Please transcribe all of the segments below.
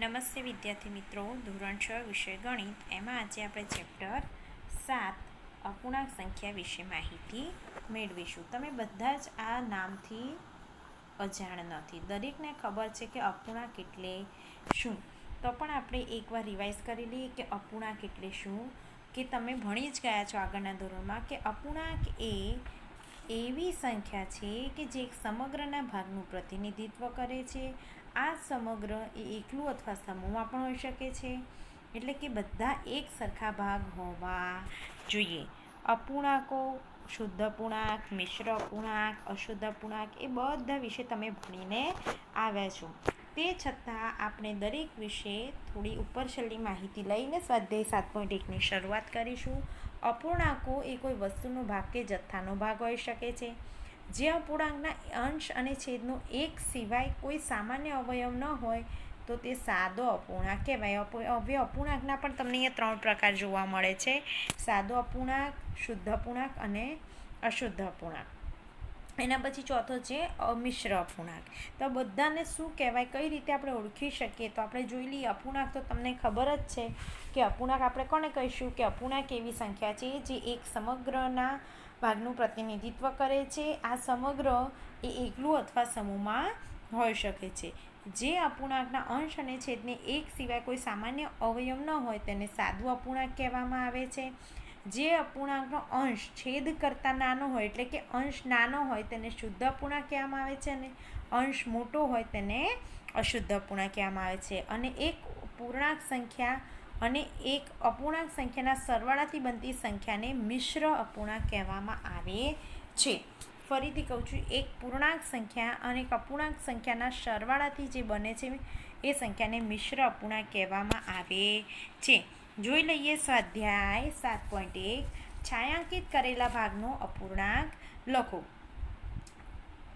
નમસ્તે વિદ્યાર્થી મિત્રો, ધોરણ 6 વિષય ગણિત. એમાં આજે આપણે ચેપ્ટર 7 અપૂર્ણાંક સંખ્યા વિશે માહિતી મેળવીશું. તમે બધા જ આ નામથી અજાણ નથી. દરેકને ખબર છે કે અપૂર્ણાંક એટલે શું. તો પણ આપણે એકવાર રિવાઇઝ કરી લઈએ કે અપૂર્ણાંક એટલે શું. કે તમે ભણી જ ગયા છો આગળના ધોરણમાં કે અપૂર્ણાંક એ એવી સંખ્યા છે કે જે એક સમગ્રના ભાગનું પ્રતિનિધિત્વ કરે છે. આ સમગ્ર એ એકલું અથવા સમૂહમાં પણ હોઈ શકે છે. એટલે કે બધા એક સરખા ભાગ હોવા જોઈએ. અપૂર્ણાંકો, શુદ્ધ અપૂર્ણાંક, મિશ્ર અપૂર્ણાંક, અશુદ્ધ અપૂર્ણાંક એ બધા વિશે તમે ભણીને આવ્યા છો. તે છતાં આપણે દરેક વિશે થોડી ઉપર છેલ્લી માહિતી લઈને સ્વાધ્યાય 7.1ની શરૂઆત કરીશું. અપૂર્ણાંકો એ કોઈ વસ્તુનો ભાગ કે જથ્થાનો ભાગ હોઈ શકે છે. જે અપૂર્ણાંકના અંશ અને છેદનો એક સિવાય કોઈ સામાન્ય અવયવ ન હોય તો તે સાદો અપૂર્ણાંક કહેવાય. હવે અપૂર્ણાંકના પણ તમને અહીંયા 3 પ્રકાર જોવા મળે છે: સાદો અપૂર્ણાંક, શુદ્ધ અપૂર્ણાંક અને અશુદ્ધ અપૂર્ણાંક. એના પછી ચોથો છે મિશ્ર અપૂર્ણાંક. તો બધાને શું કહેવાય, કઈ રીતે આપણે ઓળખી શકીએ, તો આપણે જોઈ લઈએ. અપૂર્ણાંક તો તમને ખબર જ છે કે અપૂર્ણાંક આપણે કોને કહીશું કે અપૂર્ણાંક એવી સંખ્યા છે જે એક સમગ્રના ભાગનું પ્રતિનિધિત્વ કરે છે. આ સમગ્ર એ એકલું અથવા સમૂહમાં હોઈ શકે છે. જે અપૂર્ણાંકના અંશ અને છેદને એક સિવાય કોઈ સામાન્ય અવયવ ન હોય તેને સાદું અપૂર્ણાંક કહેવામાં આવે છે. જે અપૂર્ણાંકનો અંશ છેદ કરતાં નાનો હોય એટલે કે અંશ નાનો હોય તેને શુદ્ધ અપૂર્ણાંક કહેવામાં આવે છે અને અંશ મોટો હોય તેને અશુદ્ધ અપૂર્ણાંક કહેવામાં આવે છે. અને એક પૂર્ણાંક સંખ્યા અને એક અપૂર્ણાંક સંખ્યાના સરવાળાથી બનતી સંખ્યાને મિશ્ર અપૂર્ણાંક કહેવામાં આવે છે. ફરીથી કહું છું, એક પૂર્ણાંક સંખ્યા અને એક અપૂર્ણાંક સંખ્યાના સરવાળાથી જે બને છે એ સંખ્યાને મિશ્ર અપૂર્ણાંક કહેવામાં આવે છે. જોઈ લઈએ સ્વાધ્યાય 7.1. છાંયાંકિત કરેલા ભાગનો અપૂર્ણાંક લખો.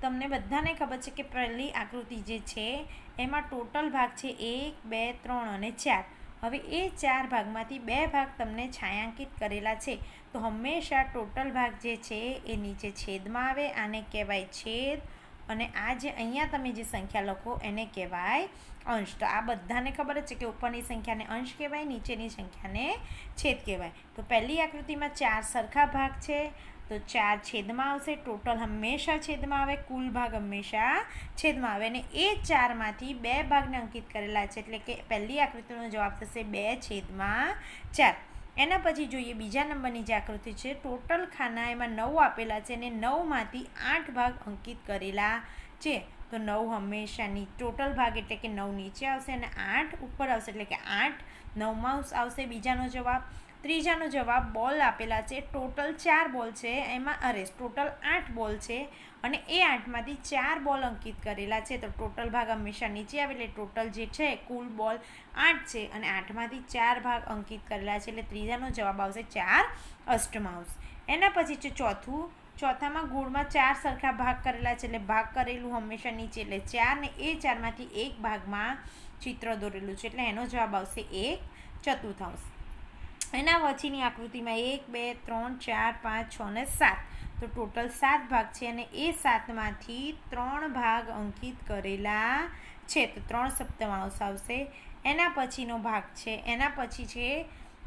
તમને બધાને ખબર છે કે પહેલી આકૃતિ જે છે એમાં ટોટલ ભાગ છે 1, 2, 3 અને 4. હવે એ 4 ભાગમાંથી 2 ભાગ તમને છાંયાંકિત કરેલા છે. તો હંમેશા ટોટલ ભાગ જે છે એ નીચે છેદમાં આવે. આને કહેવાય છેદ. અને આ જે અહીંયા તમે જે સંખ્યા લખો એને કહેવાય અંશ. તો આ બધાને ખબર જ છે કે ઉપરની સંખ્યાને અંશ કહેવાય, નીચેની સંખ્યાને છેદ કહેવાય. તો પહેલી આકૃતિમાં 4 સરખા ભાગ છે તો 4 છેદમાં આવશે. ટોટલ હંમેશા છેદમાં આવે, કુલ ભાગ હંમેશા છેદમાં આવે. અને એ 4માંથી 2 ભાગને અંકિત કરેલા છે એટલે કે પહેલી આકૃતિનો જવાબ થશે 2/4. એના પછી જોઈએ બીજા નંબરની જે આકૃતિ છે. ટોટલ ખાના એમાં 9 આપેલા છે અને 9માંથી 8 ભાગ અંકિત કરેલા છે. તો 9 હંમેશા ટોટલ ભાગ એટલે કે 9 નીચે આવશે અને 8 ઉપર આવશે એટલે કે 8 9માં આવશે બીજાનો જવાબ. ત્રીજાનો જવાબ બોલ આપેલા છે. ટોટલ 4 બોલ છે એમાં ટોટલ 8 બોલ છે અને એ 8માંથી 4 બોલ અંકિત કરેલા છે. તો ટોટલ ભાગ હંમેશા નીચે આવે એટલે ટોટલ જે છે કુલ બોલ 8 છે અને 8માંથી 4 ભાગ અંકિત કરેલા છે એટલે ત્રીજાનો જવાબ આવશે 4 અષ્ટમાંશ. એના પછી છે ચોથામાં ગોળમાં 4 સરખા ભાગ કરેલા છે એટલે ભાગ કરેલું હંમેશા નીચે એટલે 4 ને એ 4માંથી એક ભાગમાં ચિત્ર દોરેલું છે એટલે એનો જવાબ આવશે 1/4. એના પછીની આકૃતિમાં 1, 2, 3, 4, 5, 6 અને 7. તો ટોટલ 7 ભાગ છે અને એ 7માંથી 3 ભાગ અંકિત કરેલા છે તો 3 સપ્તમાંશ આવશે. એના પછીનો ભાગ છે, એના પછી છે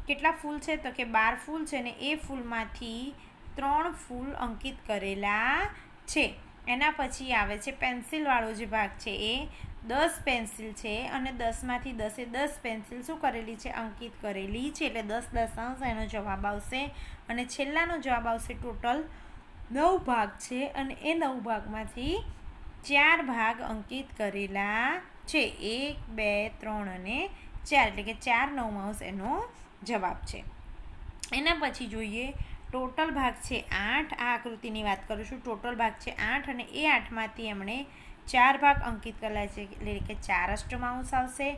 કેટલા ફૂલ છે તો કે 12 ફૂલ છે અને એ ફૂલમાંથી 3 ફૂલ અંકિત કરેલા છે. એના પછી આવે છે પેન્સિલવાળો જે ભાગ છે એ 10 પેન્સિલ છે અને 10માંથી 10 પેન્સિલ શું કરેલી છે અંકિત કરેલી છે એટલે 10/10 એનો જવાબ આવશે. અને છેલ્લાનો જવાબ આવશે ટોટલ 9 ભાગ છે અને એ 9 ભાગમાંથી 4 ભાગ અંકિત કરેલા છે. 1, 2, 3 અને 4 એટલે કે 4/9 એનો જવાબ છે. એના પછી જોઈએ ટોટલ ભાગ છે 8. આ આકૃતિની વાત કરું છું. ટોટલ ભાગ છે 8 અને એ 8માંથી એમણે 4 ભાગ અંકિત કરેલા છે એટલે કે 4 અષ્ટમાંશ આવશે.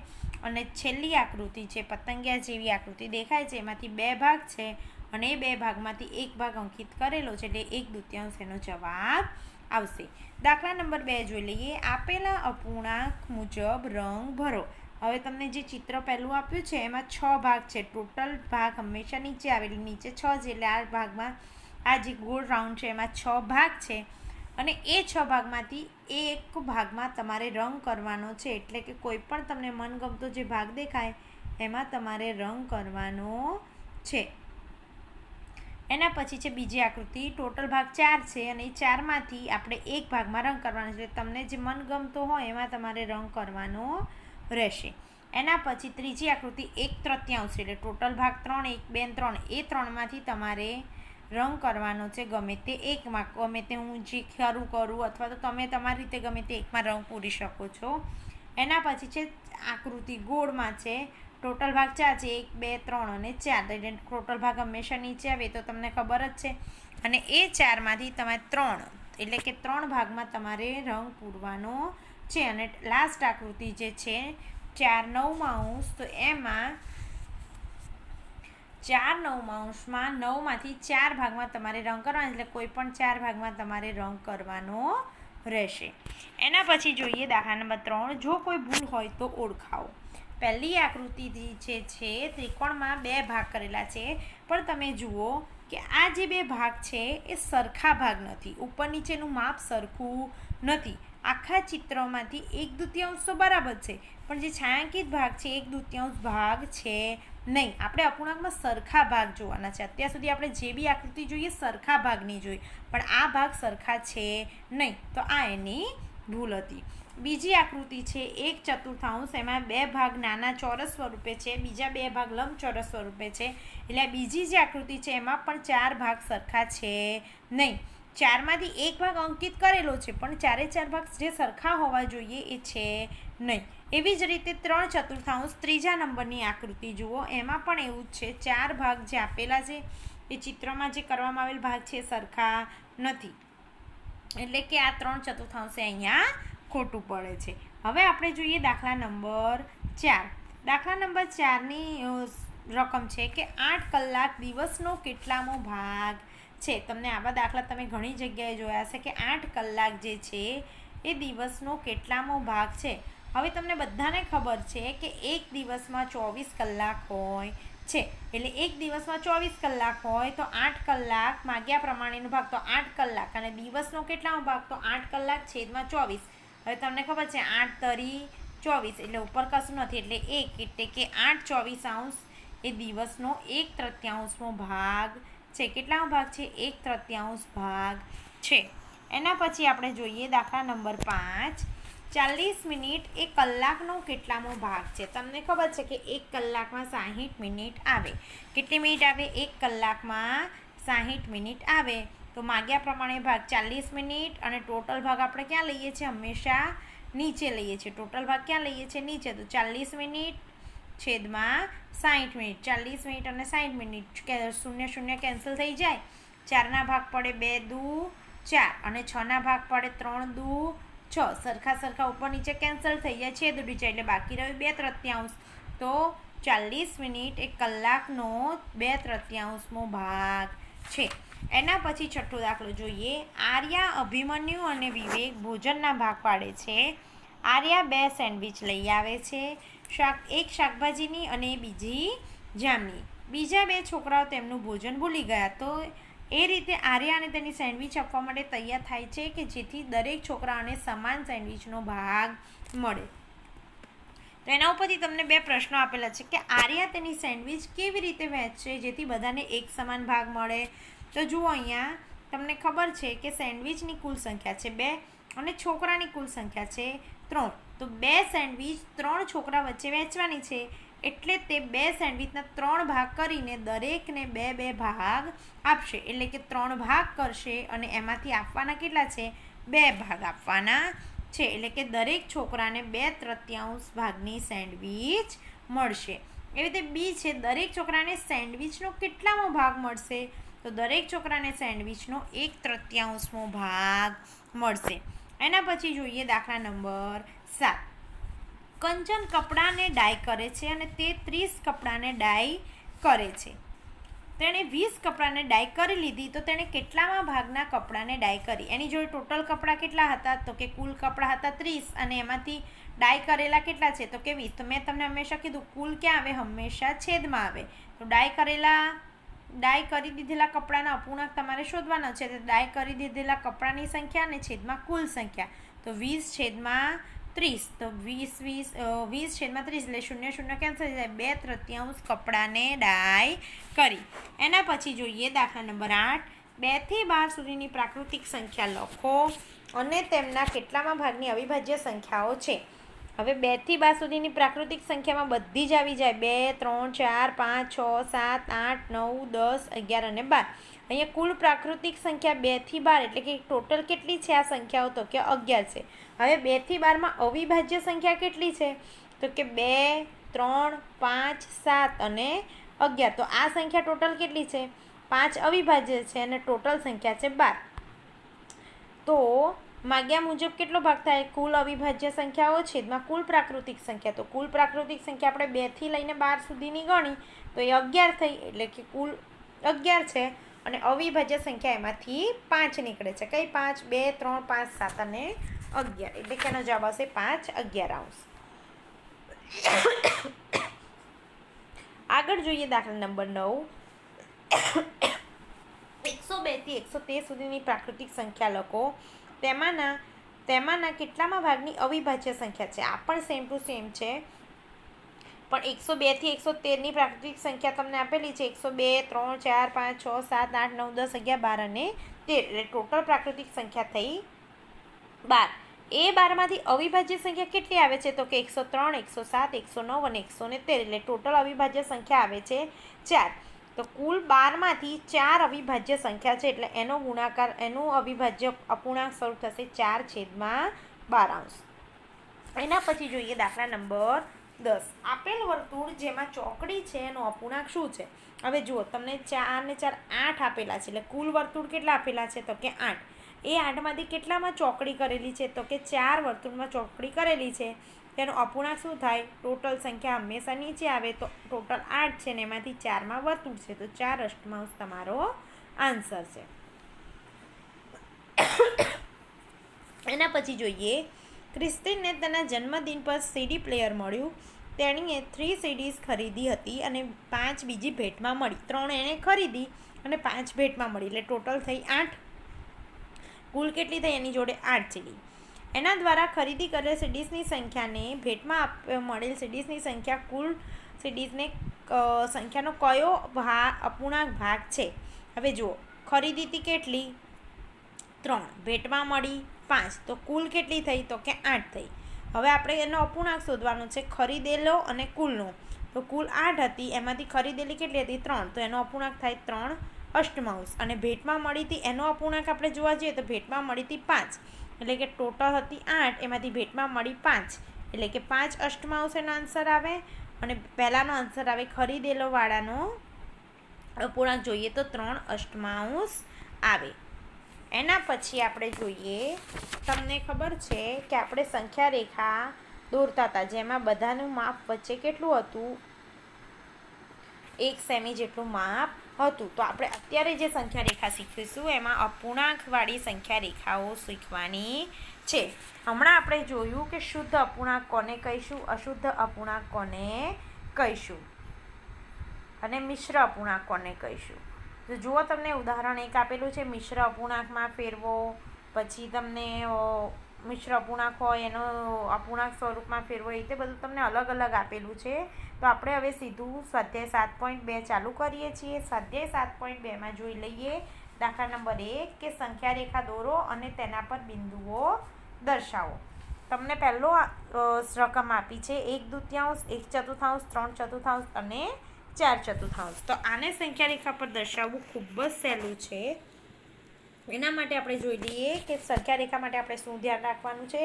અને છેલ્લી આકૃતિ છે પતંગિયા જેવી આકૃતિ દેખાય છે. એમાંથી 2 ભાગ છે અને એ 2 ભાગમાંથી 1 ભાગ અંકિત કરેલો છે એટલે 1/2 એનો જવાબ આવશે. દાખલા નંબર 2 જોઈ લઈએ. આપેલા અપૂર્ણાંક મુજબ રંગ ભરો. હવે તમને જે ચિત્ર પહેલું આપ્યું છે એમાં 6 ભાગ છે. ટોટલ ભાગ હંમેશા નીચે આવેલી નીચે 6 છે એટલે આ ભાગમાં આ જે ગોળ રાઉન્ડ છે એમાં 6 ભાગ છે અને એ 6 ભાગમાંથી એક ભાગમાં તમારે રંગ કરવાનો છે. એટલે કે કોઈ પણ તમને મનગમતો જે ભાગ દેખાય એમાં તમારે રંગ કરવાનો છે. એના પછી છે બીજી આકૃતિ. ટોટલ ભાગ 4 છે અને એ 4માંથી આપણે એક ભાગમાં રંગ કરવાનો છે. તમને જે મનગમતો હોય એમાં તમારે રંગ કરવાનો રહેશે. એના પછી ત્રીજી આકૃતિ 1/3 એટલે ટોટલ ભાગ 3, 1, 2, 3 એ 3માંથી તમારે રંગ કરવાનો છે ગમે તે એકમાં. ગમે તે હું જે કરું અથવા તો તમે તમારી રીતે ગમે તે એકમાં રંગ પૂરી શકો છો. એના પછી છે આકૃતિ ગોળમાં છે. ટોટલ ભાગ 4 છે, 1, 2, 3 અને 4. એટલે ટોટલ ભાગ હંમેશા નીચે આવે તો તમને ખબર જ છે. અને એ 4માંથી તમારે 3 એટલે કે 3 ભાગમાં તમારે રંગ પૂરવાનો છે. અને લાસ્ટ આકૃતિ જે છે 4 9 તો એમાં 4 9 9માંથી 4 ભાગમાં તમારે રંગ કરવાનો. એટલે કોઈ પણ 4 ભાગમાં તમારે રંગ કરવાનો રહેશે. એના પછી જોઈએ દાખલા નંબર 3. જો કોઈ ભૂલ હોય તો ઓળખાવો. પહેલી આકૃતિ જે છે ત્રિકોણમાં 2 ભાગ કરેલા છે, પણ તમે જુઓ કે આ જે 2 ભાગ છે એ સરખા ભાગ નથી. ઉપર નીચેનું માપ સરખું નથી. આખા ચિત્રમાંથી 1/2 તો બરાબર છે, પણ જે છાંયાંકિત ભાગ છે 1/2 ભાગ છે નહીં. આપણે અપૂર્ણાંકમાં સરખા ભાગ જોવાના છે. અત્યાર સુધી આપણે જે બી આકૃતિ જોઈએ સરખા ભાગની જોઈ, પણ આ ભાગ સરખા છે નહીં. તો આ એની ભૂલ હતી. બીજી આકૃતિ છે 1/4. એમાં 2 ભાગ નાના ચોરસ સ્વરૂપે છે, બીજા 2 ભાગ લંબચોરસ સ્વરૂપે છે. એટલે બીજી જે આકૃતિ છે એમાં પણ 4 ભાગ સરખા છે નહીં. 4માંથી 1 ભાગ અંકિત કરેલો છે, પણ 4 ભાગ જે સરખા હોવા જોઈએ એ છે નહીં. એવી જ રીતે 3/4 ત્રીજા નંબરની આકૃતિ જુઓ. એમાં પણ એવું જ છે. 4 ભાગ જે આપેલા છે એ ચિત્રમાં જે કરવામાં આવેલ ભાગ છે સરખા નથી. એટલે કે આ 3/4 અહીંયા ખોટું પડે છે. હવે આપણે જોઈએ દાખલા નંબર 4. દાખલા નંબર 4ની રકમ છે કે 8 કલાક દિવસનો કેટલામો ભાગ છે. તમને આવા દાખલા તમે ઘણી જગ્યાએ જોયા હશે કે 8 કલાક જે છે એ દિવસનો કેટલામો ભાગ છે. હવે તમને બધાને ખબર છે કે એક દિવસમાં 24 કલાક હોય છે. એટલે એક દિવસમાં 24 કલાક હોય તો 8 કલાક માગ્યા પ્રમાણેનો ભાગ તો 8 કલાક અને દિવસનો કેટલામો ભાગ તો 8 કલાક છેદમાં 24. હવે તમને ખબર છે 8 તરી 24 એટલે ઉપર કશું નથી એટલે 1 એટલે કે 8/24 એ દિવસનો 1/3 ભાગ છે. કેટલામો ભાગ છે? 1/3 ભાગ છે. એના પછી આપણે જોઈએ દાખલા નંબર 5. 40 મિનિટ એ કલાકનો કેટલામો ભાગ છે? તમને ખબર છે કે 1 કલાકમાં 60 મિનિટ આવે. કેટલી મિનિટ આવે? 1 કલાકમાં 60 મિનિટ આવે. તો માગ્યા પ્રમાણે ભાગ 40 મિનિટ અને ટોટલ ભાગ આપણે ક્યાં લઈએ છીએ? હંમેશા નીચે લઈએ છીએ. ટોટલ ભાગ ક્યાં લઈએ છીએ? નીચે. તો 40 મિનિટ છેદમાં 60 મિનિટ. 40 મિનિટ અને 60 મિનિટ શૂન્ય શૂન્ય કેન્સલ થઈ જાય. 4ના ભાગ પડે 2 દુ 4 અને 6ના ભાગ પડે 3 દુ 6. સરખા ઉપર નીચે કેન્સલ થઈ જાય, છેદ ઉડી જાય એટલે બાકી રહ્યું 2/3. તો 40 મિનિટ એ કલાકનો 2/3 ભાગ છે. એના પછી છઠ્ઠો દાખલો જોઈએ. આર્યા, અભિમન્યુ અને વિવેક ભોજનના ભાગ પાડે છે. આર્યા 2 સેન્ડવિચ લઈ આવે છે. એક શાકભાજીની અને બીજી જામની. બીજા 2 છોકરાઓ તેમનું ભોજન ભૂલી ગયા. તો એ રીતે આર્યા અને તેની સેન્ડવિચ આપવા માટે તૈયાર થાય છે કે જેથી દરેક છોકરાઓને સમાન સેન્ડવિચનો ભાગ મળે. તો એના ઉપરથી તમને 2 પ્રશ્નો આપેલા છે કે આર્યા તેની સેન્ડવિચ કેવી રીતે વહેંચશે જેથી બધાને એક સમાન ભાગ મળે. તો જુઓ અહીંયા તમને ખબર છે કે સેન્ડવિચની કુલ સંખ્યા છે 2 અને છોકરાની કુલ સંખ્યા છે 3. તો 2 સેન્ડવિચ 3 છોકરા વચ્ચે વહેંચવાની છે. એટલે તે 2 સેન્ડવિચના 3 ભાગ કરીને દરેકને 2 ભાગ આપશે. એટલે કે 3 ભાગ કરશે અને એમાંથી આપવાના કેટલા છે? 2 ભાગ આપવાના છે. એટલે કે દરેક છોકરાને 2/3 ભાગની સેન્ડવિચ મળશે. એવી રીતે બી છે. દરેક છોકરાને સેન્ડવિચનો કેટલામો ભાગ મળશે? તો દરેક છોકરાને સેન્ડવિચનો 1/3 ભાગ મળશે. એના પછી જોઈએ દાખલા નંબર 7. કંચન કપડાને ડાય કરે છે અને તે 30 કપડાને ડાય કરે છે. તેણે 20 કપડાને ડાય કરી લીધી. તો તેણે કેટલામાં ભાગના કપડાને ડાય કરી? એની જોડે ટોટલ કપડાં કેટલા હતા? તો કે કુલ કપડાં હતા 30 અને એમાંથી ડાય કરેલા કેટલા છે? તો કે 20. તો મેં તમને હંમેશા કીધું કુલ ક્યાં આવે? હંમેશા છેદમાં આવે. તો ડાય કરેલા ડાય કરી દીધેલા કપડાના અપૂર્ણાંક તમારે શોધવાનો છે. તો ડાય કરી દીધેલા કપડાની સંખ્યા અને છેદમાં કુલ સંખ્યા. તો 20/30. તો 20/30 એટલે 0 કેન્સલ થઈ જાય. 2/3 કપડાને ડાય કરી. એના પછી જોઈએ દાખલા નંબર 8. 2 થી 12 સુધીની પ્રાકૃતિક સંખ્યા લખો અને તેમના કેટલામાં ભાગની અવિભાજ્ય સંખ્યાઓ છે. હવે 2 થી 12 સુધીની પ્રાકૃતિક સંખ્યામાં બધી જ આવી જાય. 2, 3, 4, 5, 6, 7, 8, 9, 10, 11 અને 12. અહીંયા કુલ પ્રાકૃતિક સંખ્યા 2 થી 12 એટલે કે ટોટલ કેટલી છે આ સંખ્યાઓ? તો કે 11 છે. હવે 2 થી 12માં અવિભાજ્ય સંખ્યા કેટલી છે? તો કે 2, 3, 5, 7 અને 11. તો આ સંખ્યા ટોટલ કેટલી છે? 5 અવિભાજ્ય છે અને ટોટલ સંખ્યા છે 12. તો માગ્યા મુજબ કેટલો ભાગ થાય? કુલ અવિભાજ્ય સંખ્યાઓ છેદમાં કુલ પ્રાકૃતિક સંખ્યા. તો કુલ પ્રાકૃતિક સંખ્યા આપણે 2 થી લઈને 12 સુધીની ગણી તો એ 11 થઈ, એટલે કે કુલ 11 છે અને અવિભાજ્ય સંખ્યા એમાંથી 5 નીકળે છે. કઈ 5? 2, 3, 5, 7 અને 11. એટલે કે એનો જવાબ આવશે 5/11. આગળ જોઈએ દાખલા નંબર 9. 102 થી 113 સુધીની પ્રાકૃતિક સંખ્યા લખો. તેમાંના કેટલામાં ભાગની અવિભાજ્ય સંખ્યા છે? આ પણ સેમ ટુ સેમ છે, પણ 102 થી 113ની પ્રાકૃતિક સંખ્યા તમને આપેલી છે. 102, 3, 4, 5, 6, 7, 8, 9, 10, 11, 12 અને 13. એટલે ટોટલ પ્રાકૃતિક સંખ્યા થઈ 12. એ 12માંથી અવિભાજ્ય સંખ્યા કેટલી આવે છે? તો કે 103, 107, 109 અને 113. એટલે ટોટલ અવિભાજ્ય સંખ્યા આવે છે 4. તો કુલ 12માંથી 4 અવિભાજ્ય સંખ્યા છે, એટલે એનો ગુણાકાર, એનું અવિભાજ્ય અપૂર્ણાંક સ્વરૂપ થશે 4/12. એના પછી જોઈએ દાખલા નંબર 10. આપેલ વર્તુળ જેમાં ચોકડી છે એનો અપૂર્ણાંક શું છે? હવે જુઓ, તમને 4 ને 4 8 આપેલા છે, એટલે કુલ વર્તુળ કેટલા આપેલા છે? તો કે 8. એ 8માંથી કેટલામાં ચોકડી કરેલી છે? તો કે 4 વર્તુળમાં ચોકડી કરેલી છે. તેનો અપૂર્ણાંક શું થાય? ટોટલ સંખ્યા હંમેશા નીચે આવે, તો ટોટલ 8 છે ને એમાંથી 4માં વર્તુળ છે, તો 4/8 તમારો આન્સર છે. એના પછી જોઈએ, ક્રિસ્ટીનને તેના જન્મદિન પર સીડી પ્લેયર મળ્યું. તેણીએ 3 સીડીઝ ખરીદી હતી અને 5 બીજી ભેટમાં મળી. 3 એણે ખરીદી અને 5 ભેટમાં મળી, એટલે ટોટલ થઈ 8. કુલ કેટલી થઈ એની જોડે? 8 સીડી. એના દ્વારા ખરીદી કરેલ સીડીઝની સંખ્યાને ભેટમાં મળેલ સીડીઝની સંખ્યા કુલ સીડીઝને સંખ્યાનો કયો અપૂર્ણાંક ભાગ છે? હવે જુઓ, ખરીદી હતી કેટલી? 3. ભેટમાં મળી 5. તો કુલ કેટલી થઈ? તો કે 8 થઈ. હવે આપણે એનો અપૂર્ણાંક શોધવાનો છે, ખરીદેલો અને કુલનો. તો કુલ 8 હતી, એમાંથી ખરીદેલી કેટલી હતી? 3. તો એનો અપૂર્ણાંક થાય 3/8. અને ભેટમાં મળી હતી એનો અપૂર્ણાંક આપણે જોવા જઈએ તો ભેટમાં મળી હતી 5, એટલે કે ટોટલ હતી 8, એમાંથી ભેટમાં મળી 5, એટલે કે 5/8 એનો આન્સર આવે. અને પહેલાંનો આન્સર આવે ખરીદેલો વાળાનો અપૂર્ણાંક જોઈએ તો 3/8 આવે. એના પછી આપણે જોઈએ, તમને ખબર છે કે આપણે સંખ્યા રેખા દોરતા હતા, જેમાં બધાનું માપ વચ્ચે કેટલું હતું? 1 સેમી જેટલું માપ હતું. તો આપણે અત્યારે જે સંખ્યા રેખા શીખીશું એમાં અપૂર્ણાંકવાળી સંખ્યા રેખાઓ શીખવાની છે. હમણાં આપણે જોયું કે શુદ્ધ અપૂર્ણાંક કોને કહીશું, અશુદ્ધ અપૂર્ણાંક કોને કહીશું અને મિશ્ર અપૂર્ણાંક કોને કહીશું. તો જુઓ, તમને ઉદાહરણ 1 આપેલું છે, મિશ્ર અપૂર્ણાંકમાં ફેરવો. પછી તમને મિશ્ર અપૂર્ણાંક હોય એનો અપૂર્ણાંક સ્વરૂપમાં ફેરવો, એ રીતે બધું તમને અલગ અલગ આપેલું છે. તો આપણે હવે સીધું સ્વાધ્યાય 7.2 ચાલુ કરીએ છીએ. સ્વાધ્યાય 7.2માં જોઈ લઈએ દાખલા નંબર 1 કે સંખ્યા રેખા દોરો અને તેના પર બિંદુઓ દર્શાવો. તમને પહેલો રકમ આપી છે 1/2, 1/4, 3/4 અને 4/4. તો આને સંખ્યા રેખા પર દર્શાવવું ખૂબ જ સહેલું છે. એના માટે આપણે જોઈ લઈએ કે સંખ્યા રેખા માટે આપણે શું ધ્યાન રાખવાનું છે.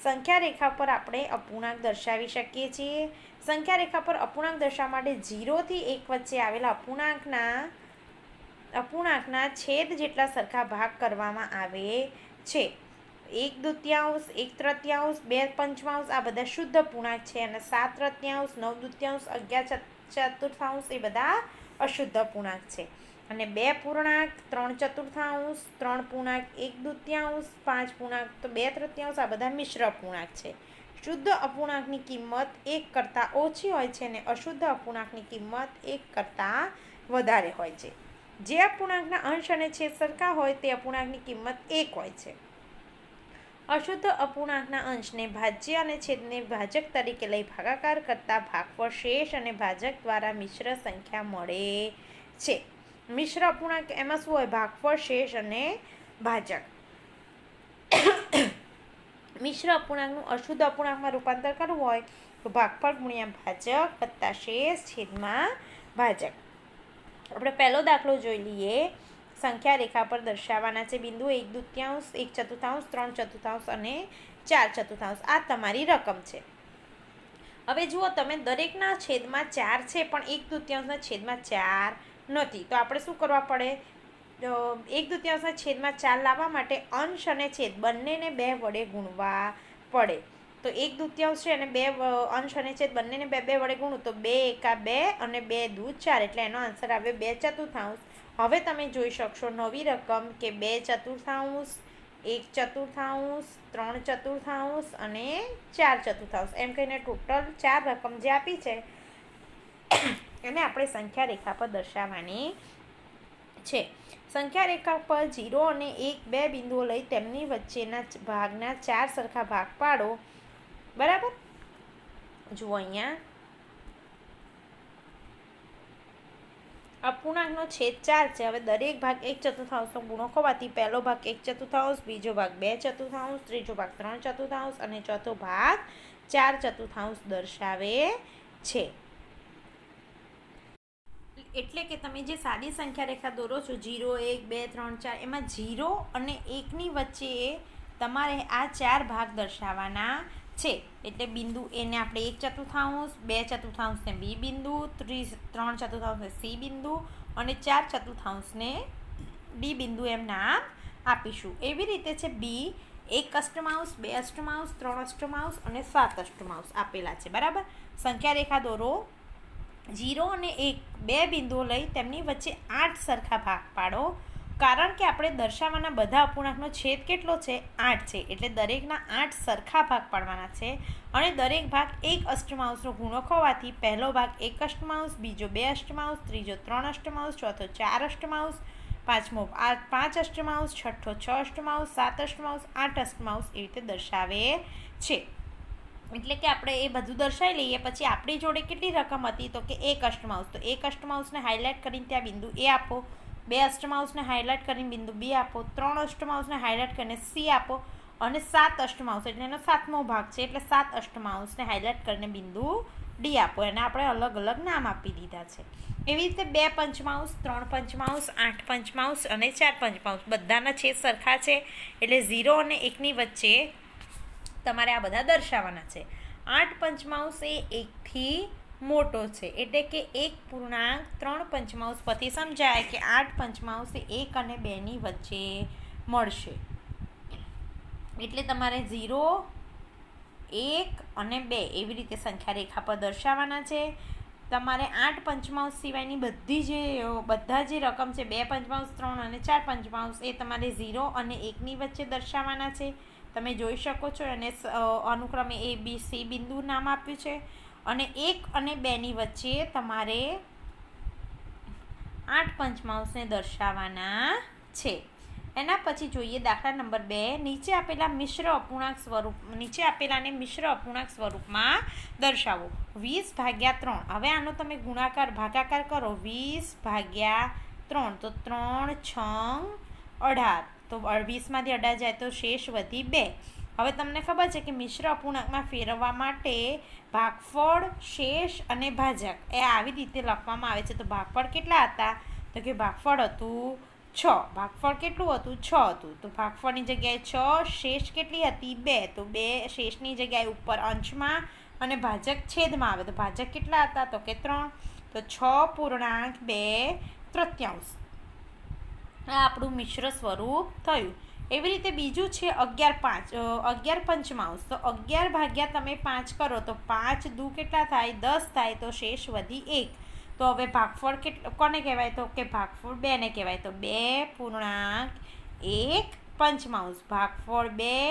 સંખ્યા રેખા પર આપણે અપૂર્ણાંક દર્શાવી શકીએ છીએ. સંખ્યા રેખા પર અપૂર્ણાંક દર્શાવવા માટે 0 થી 1 વચ્ચે આવેલા અપૂર્ણાંકના છેદ જેટલા સરખા ભાગ કરવામાં આવે છે. 1/2, 1/3, 2/5 આ બધા શુદ્ધ અપૂર્ણાંક છે અને 7/3, 9/2, 11/4 એ બધા અશુદ્ધ અપૂર્ણાંક છે. અને 2 પૂર્ણાંક, 3/4, 3 પૂર્ણાંક, 1/2, 5 પૂર્ણાંક, તો 2/3 આ બધા મિશ્ર અપૂર્ણાંક છે. શુદ્ધ અપૂર્ણાંકની કિંમત 1 કરતાં ઓછી હોય છે અને અશુદ્ધ અપૂર્ણાંકની કિંમત 1 કરતાં વધારે હોય છે. જે અપૂર્ણાંકના અંશ અને છેદ સરખા હોય તે અપૂર્ણાંકની કિંમત 1 હોય છે. અશુદ્ધ અપૂર્ણાંકના અંશને ભાજ્ય અને છેદને ભાજક તરીકે લઈ ભાગાકાર કરતા ભાગફળ શેષ અને ભાજક દ્વારા મિશ્ર સંખ્યા મળે છે. મિશ્ર અપૂર્ણાંક એમાં શું હોય? ભાગફળ, શેષ અને ભાજક. મિશ્ર અપૂર્ણાંકનું અશુદ્ધ અપૂર્ણાંકમાં રૂપાંતર કરવું હોય તો ભાગફળ ગુણ્યા ભાજક વત્તા શેષ છેદમાં ભાજક. આપણે પહેલો દાખલો જોઈ લઈએ. સંખ્યા રેખા પર દર્શાવવાના છે બિંદુ 1/2, 1/4, 3/4 અને 4/4. આ તમારી રકમ છે. હવે જુઓ તમે, દરેકના છેદમાં 4 છે પણ 1/2ના છેદમાં 4 નથી. તો આપણે શું કરવા પડે? 1/2ના છેદમાં 4 લાવવા માટે અંશ અને છેદ બંનેને 2 વડે ગુણવા પડે. તો 1/2 છે અને 2 અંશ અને છેદ બંનેને 2 વડે ગુણું તો 2 એકા 2 અને 2 દૂ 4, એટલે એનો આન્સર આવે 2/4. હવે તમે જોઈ શકશો નવી રકમ કે 2/4, 1/4, 3/4 અને 4/4. એમ કહીને ટોટલ 4 રકમ જે આપી છે એને આપણે સંખ્યા રેખા પર દર્શાવવાની છે. સંખ્યા રેખા પર 0 અને 1 બે બિંદુઓ લઈ તેમની વચ્ચેના ભાગના 4 સરખા ભાગ પાડો. બરાબર? જુઓ અહીંયા અપૂર્ણાંકનો છેદ 4 છે. હવે દરેક ભાગ 1/4નો ગુણક હોવાથી પહેલો ભાગ 1/4, બીજો ભાગ 2/4, ત્રીજો ભાગ 3/4 અને ચોથો ભાગ 4/4 દર્શાવે છે. એટલે કે તમે જે સાદી સંખ્યા રેખા દોરો છો 0, 1, 2, 3, 4, એમાં 0 અને 1ની વચ્ચે તમારે આ 4 ભાગ દર્શાવવાના છે. એટલે બિંદુ એને આપણે 1/4, 2/4 ને બી બિંદુ, 3/4 ને સી બિંદુ અને 4/4 ડી બિંદુ એમ નામ આપીશું. એવી રીતે છે બી 1 અષ્ટમાંશ, 2 અષ્ટમાંશ, 3 અષ્ટમાંશ અને 7 અષ્ટમાંશ આપેલા છે. બરાબર? સંખ્યા રેખા દોરો. 0 અને 1 બે બિંદુઓ લઈ તેમની વચ્ચે 8 સરખા ભાગ પાડો. કારણ કે આપણે દર્શાવવાના બધા અપૂર્ણાંકનો છેદ કેટલો છે? 8 છે. એટલે દરેકના 8 સરખા ભાગ પાડવાના છે અને દરેક ભાગ 1 અષ્ટમાંશનો ગુણક હોવાથી પહેલો ભાગ 1 અષ્ટમાંશ, બીજો 2 અષ્ટમાંશ, ત્રીજો 3 અષ્ટમાંશ, ચોથો 4 અષ્ટમાંશ, પાંચમો 5 અષ્ટમાંશ, છઠ્ઠો 6 અષ્ટમાંશ, 7 અષ્ટમાંશ, 8 અષ્ટમાંશ એવી રીતે દર્શાવે છે. એટલે કે આપણે એ બધું દર્શાવી લઈએ. પછી આપણી જોડે કેટલી રકમ હતી? તો કે 1 અષ્ટમાંશ. તો 1 અષ્ટમાંશને હાઇલાઇટ કરીને ત્યાં બિંદુ એ આપો. 2 અષ્ટમાંશને હાઇલાઇટ કરીને બિંદુ બી આપો. 3 અષ્ટમાંશને હાઇલાઇટ કરીને સી આપો અને 7 અષ્ટમાંશ એટલે એનો 7મો ભાગ છે એટલે 7 અષ્ટમાંશને હાઇલાઇટ કરીને બિંદુ ડી આપો. એને આપણે અલગ અલગ નામ આપી દીધા છે. એવી રીતે 2 પંચમાંશ, 3 પંચમાંશ, 8 પંચમાંશ અને 4 પંચમાંશ બધાના છેદ સરખા છે. એટલે 0 અને 1ની વચ્ચે તમારે આ બધા દર્શાવવાના છે. 8 પંચમાંશ એ 1થી મોટો છે. એટલે કે 1.3 પંચમાંશ પરથી સમજાય કે 8 પંચમાંશ એ 1 અને 2ની વચ્ચે મળશે. એટલે તમારે 0, 1 અને 2 એવી રીતે સંખ્યા રેખા પર દર્શાવવાના છે. તમારે 8 પંચમાંશ સિવાયની બધા જે રકમ છે 2 પંચમાંશ, 3 અને 4 પંચમાંશ એ તમારે 0 અને 1ની વચ્ચે દર્શાવવાના છે. તમે જોઈ શકો છો. અને અનુક્રમે એ બી સી બિંદુ નામ આપ્યું છે. અને 1 અને 2ની વચ્ચે તમારે 8 પંચમાંશને દર્શાવવાના છે. એના પછી જોઈએ દાખલા નંબર 2. નીચે આપેલાને મિશ્ર અપૂર્ણાંક સ્વરૂપમાં દર્શાવો. 20/3. હવે આનો તમે ગુણાકાર ભાગાકાર કરો. 20/3 તો 3, 6, 18. તો 20માંથી 18 જાય તો શેષ વધી 2. હવે તમને ખબર છે કે મિશ્ર અપૂર્ણાંકમાં ફેરવવા માટે ભાગફળ, શેષ અને ભાજક એ આવી રીતે લખવામાં આવે છે. તો ભાગફળ કેટલા હતા? તો કે ભાગફળ હતું 6. ભાગફળ કેટલું હતું? 6 હતું. તો ભાગફળની જગ્યાએ 6, શેષ કેટલી હતી? 2. તો 2 શેષની જગ્યાએ ઉપર અંશમાં અને ભાજક છેદમાં આવે. તો ભાજક કેટલા હતા? તો કે 3. તો 6.2/3. આ આપણું મિશ્ર સ્વરૂપ થયું. એવી રીતે બીજું છે 11 પંચમાંશ. તો 11 તમે 5 કરો તો 5 દુ કેટલા થાય? 10 થાય. તો શેષ વધી 1. તો હવે ભાગફળ કોને કહેવાય? તો કે ભાગફળ 2ને કહેવાય. તો 2.1 પંચમાંશ. ભાગફળ 2,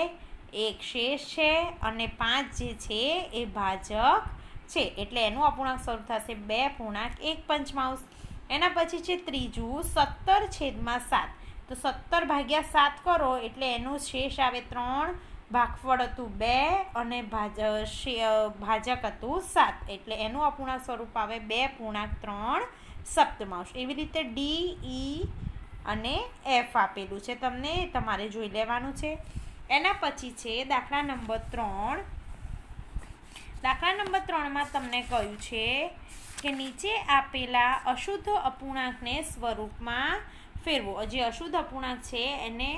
1 શેષ છે અને 5 જે છે એ ભાજક છે. એટલે એનું અપૂર્ણાંક સ્વરૂપ થશે 2.1 પંચમાંશ. એના પછી છે ત્રીજું 17/7. તો 17/7 કરો એટલે એનું શેષ આવે 3, ભાગફળ હતું 2 અને ભાજક હતું 7. એટલે એનું અપૂર્ણાંક સ્વરૂપ આવે 2.3 સપ્તમાંશ. એવી રીતે ડી, ઈ અને એફ આપેલું છે, તમને તમારે જોઈ લેવાનું છે. એના પછી છે દાખલા નંબર 3. દાખલા નંબર 3માં તમને કહ્યું છે કે નીચે આપેલા અશુદ્ધ અપૂર્ણાંકને સ્વરૂપમાં ફેરવો. જે અશુદ્ધ અપૂર્ણાંક છે એને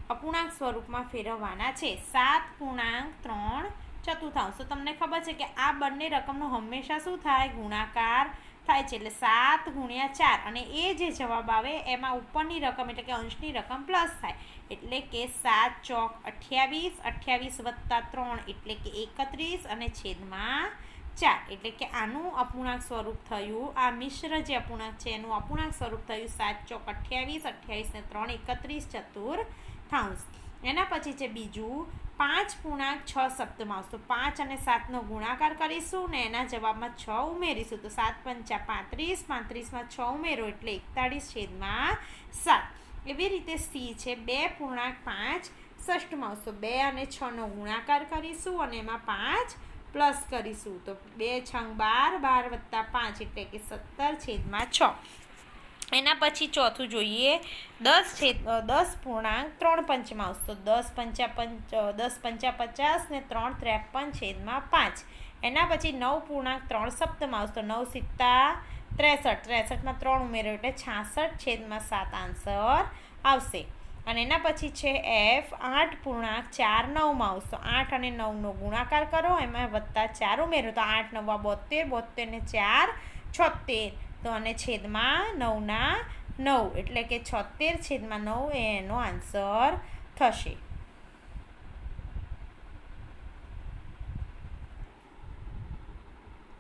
અપૂર્ણાંક સ્વરૂપમાં ફેરવવાના છે. 7.3 ચતુર્થાંશ. તો તમને ખબર છે કે આ બંને રકમનો હંમેશા શું થાય? ગુણાકાર થાય છે. એટલે 7 × 4 અને એ જે જવાબ આવે એમાં ઉપરની રકમ એટલે કે અંશની રકમ પ્લસ થાય. એટલે કે 7 ચોક 28, 28 + 3 એટલે કે 31 અને છેદમાં 4. એટલે કે આનું અપૂર્ણાંક સ્વરૂપ થયું, આ મિશ્ર જે અપૂર્ણાંક છે એનું અપૂર્ણાંક સ્વરૂપ થયું 7 ચોક 28, 28 ને 3 31 ચતુર્થાંશ. એના પછી છે બીજું 5.6 સપ્તમાંશ. તો 5 અને 7નો ગુણાકાર કરીશું ને એના જવાબમાં 6 ઉમેરીશું. તો 7 × 5 = 35, 35માં 6 ઉમેરો એટલે 41/7. એવી રીતે સી છે 2.5 ષષ્ઠમાંશ. તો 2 અને 6નો ગુણાકાર કરીશું અને એમાં 5 પ્લસ કરીશું. તો 2 × 6 = 12, 12 + 5 એટલે કે 17/6. એના પછી ચોથું જોઈએ 10.3 પંચમાંશ. તો 10 × 5 = 50 ને 3 × 53/5. એના પછી 9.3 સપ્તમાંશ. તો 9 × 7 = 63, 63માં 3 ઉમેરો એટલે 66/7 આન્સર આવશે. અને એના પછી છે એફ 8.4 નવમાંશ. તો 8 અને 9નો ગુણાકાર કરો, એમાં +4 ઉમેરો તો 8 × 9 = 72, 72 ને 4 76. તો અને છેદમાં 9 ના 9 એટલે કે 76/9 એનો આન્સર થશે.